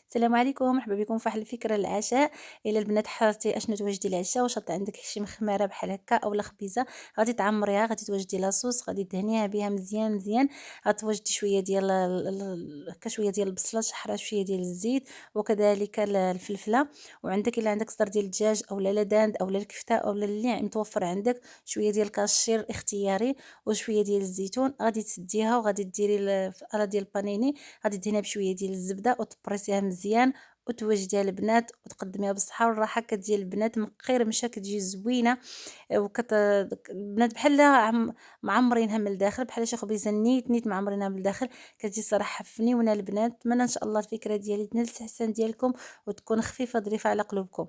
السلام عليكم، مرحبا بكم في واحد الفكرة للعشاء. الا البنات حرتي اشنو توجدي العشاء، واش غدا عندك شي مخماره بحال هكا اولا خبيزه، غادي تعمريها، غادي توجدي لاصوص، غادي دهنيها بها مزيان مزيان. غتوجدي شويه ديال هكا شويه ديال البصله شحره، شويه ديال الزيت، وكذلك الفلفله. وعندك الا عندك صدر ديال الدجاج اولا لداند اولا الكفته اولا اللي متوفر عندك، شويه ديال الكاشير اختياري وشويه ديال الزيتون. غادي تسديها وغادي ديري في الا ديال البانيني، غادي دهنيها بشويه ديال الزبده وتبريسيها مزيان وتوجديها البنات وتقدميها بالصحه والراحه. كتجي البنات مقرمشه، كتجي زوينه. البنات بحال معمرينها من الداخل، بحال شي خبيزه نيت نيت معمرينها من الداخل. كتجي صراحه فنيونه البنات. نتمنى ان شاء الله الفكره ديالي تنال الاستحسان ديالكم وتكون خفيفه ظريفه على قلوبكم.